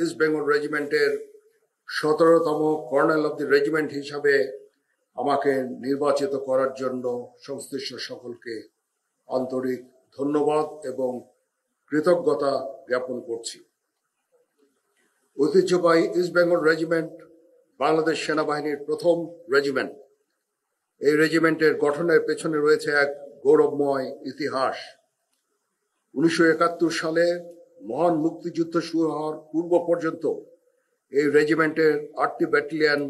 East Bengal রেজিমেন্টের 17তম colonel of the regiment হিসাবে আমাকে নির্বাচিত করার জন্য সংশ্লিষ্ট সকলকে আন্তরিক ধন্যবাদ এবং কৃতজ্ঞতা জ্ঞাপন করছি। ঐতিহ্যবাহী ইস্ট বেঙ্গল রেজিমেন্ট বাংলাদেশ সেনাবাহিনীর প্রথম রেজিমেন্ট। এই রেজিমেন্টের গঠনের পেছনে রয়েছে এক গৌরবময় ইতিহাস। 1971 সালে মহান মুক্তিযুদ্ধ শুরু হওয়ার পূর্ব পর্যন্ত এই রেজিমেন্টের 8টি ব্যাটালিয়ন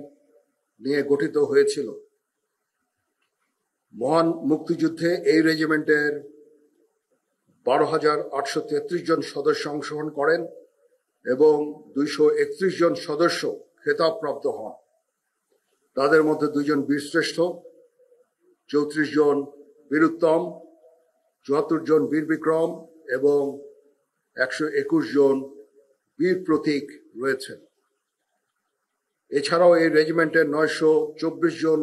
নিয়ে গঠিত হয়েছিল। মহান মুক্তিযুদ্ধে এই রেজিমেন্টের 12,833 জন সদস্য অংশগ্রহণ করেন এবং 231 জন সদস্য খেতাবপ্রাপ্ত হন। তাদের মধ্যে 2 জন বীরশ্রেষ্ঠ, 34 জন বীরুত্তম, 74 জন বীর বিক্রম এবং 121 জন বীর প্রতীক রয়েছেন। এছাড়াও এই রেজিমেন্টের 924 জন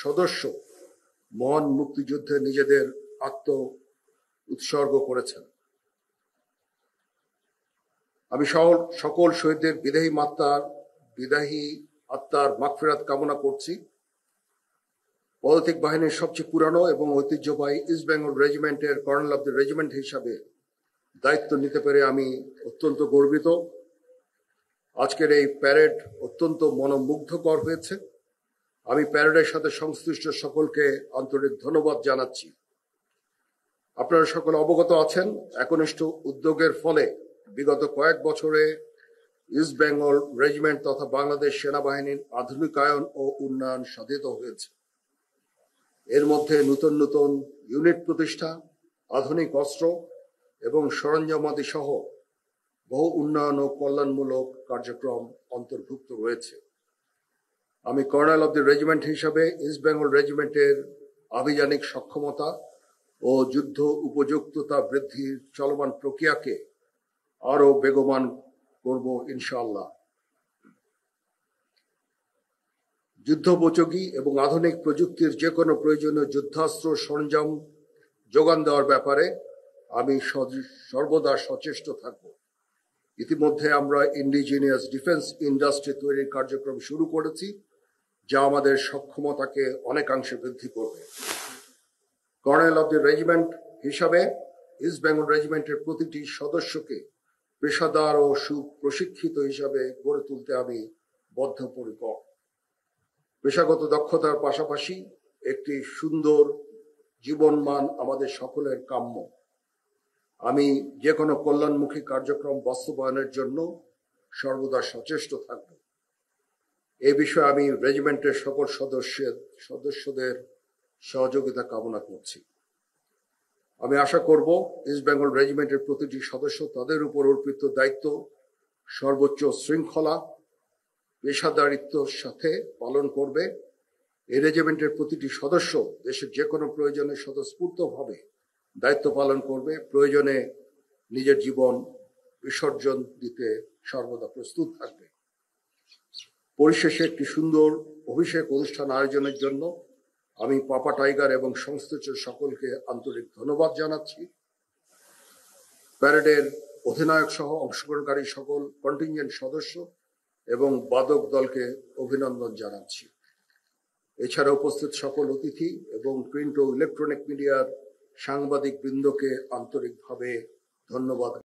সদস্য মহান মুক্তিযুদ্ধে নিজেদের আত্ম উৎসর্গ করেছেন। আমি সকল শহীদদের বিদায়ী আত্মার মাগফিরাত কামনা করছি। পদাতিক বাহিনীর সবচেয়ে পুরানো এবং ঐতিহ্যবাহী ইস্ট বেঙ্গল রেজিমেন্টের কর্নেল অব দ্য রেজিমেন্ট হিসাবে দায়িত্ব নিতে পেরে আমি অত্যন্ত গর্বিত। আজকের এই প্যারেড অত্যন্ত মনোমুগ্ধকর হয়েছে। আমি প্যারেডের সাথে সংশ্লিষ্ট সকলকে আন্তরিক ধন্যবাদ জানাচ্ছি। আপনারা সকলে অবগত আছেন, একনিষ্ঠ উদ্যোগের ফলে বিগত কয়েক বছরে ইস্ট বেঙ্গল রেজিমেন্ট তথা বাংলাদেশ সেনাবাহিনীর আধুনিকায়ন ও উন্নয়ন সাধিত হয়েছে। এর মধ্যে নতুন নতুন ইউনিট প্রতিষ্ঠা, আধুনিক অস্ত্র এবং সরঞ্জামাদি সহ বহু উন্নয়ন ও কল্যাণমূলক কার্যক্রম অন্তর্ভুক্ত রয়েছে। আমি কর্নেল অব দি রেজিমেন্ট হিসাবে ইস্ট বেঙ্গল রেজিমেন্টের আভিযানিক সক্ষমতা ও যুদ্ধ উপযুক্ততা বৃদ্ধির চলমান প্রক্রিয়াকে আরো বেগবান করব ইনশাআল্লাহ। যুদ্ধোপযোগী এবং আধুনিক প্রযুক্তির যে কোনো প্রয়োজনীয় যুদ্ধাস্ত্র সরঞ্জাম যোগান দেওয়ার ব্যাপারে আমি সর্বদা সচেষ্ট থাকব। ইতিমধ্যে আমরা ইন্ডিজিনিয়াস ডিফেন্স ইন্ডাস্ট্রি তৈরির কার্যক্রম শুরু করেছি, যা আমাদের সক্ষমতাকে অনেকাংশে বৃদ্ধি করবে। কর্নেল অব দি রেজিমেন্ট হিসাবে ইস্ট বেঙ্গল রেজিমেন্টের প্রতিটি সদস্যকে পেশাদার ও সুপ্রশিক্ষিত হিসাবে গড়ে তুলতে আমি বদ্ধপরিকর। পেশাগত দক্ষতার পাশাপাশি একটি সুন্দর জীবনমান আমাদের সকলের কাম্য। আমি যে কোনো কল্যাণমুখী কার্যক্রম বাস্তবায়নের জন্য সর্বদা সচেষ্ট থাকব। এই বিষয়ে আমি রেজিমেন্টের সকল সদস্যদের সহযোগিতা কামনা করছি। আমি আশা করব ইস্ট বেঙ্গল রেজিমেন্টের প্রতিটি সদস্য তাদের উপর অর্পিত দায়িত্ব সর্বোচ্চ শৃঙ্খলা, পেশাদারিত্বের সাথে পালন করবে। এই রেজিমেন্টের প্রতিটি সদস্য দেশের যে কোনো প্রয়োজনে স্বতঃস্ফূর্তভাবে দায়িত্ব পালন করবে, প্রয়োজনে নিজের জীবন বিসর্জন দিতে সর্বদা প্রস্তুত থাকবে। পরিশেষে একটি সুন্দর অভিষেক অনুষ্ঠান আয়োজনের জন্য আমি পাপা টাইগার এবং সংশ্লিষ্ট সকলকে আন্তরিক ধন্যবাদ জানাচ্ছি। প্যারেডের অধিনায়ক সহ অংশগ্রহণকারী সকল কন্টিনজেন্ট সদস্য এবং বাদক দলকে অভিনন্দন জানাচ্ছি। এছাড়া উপস্থিত সকল অতিথি এবং প্রিন্ট ও ইলেকট্রনিক মিডিয়ার সাংবাদিক বৃন্দকে আন্তরিকভাবে ধন্যবাদ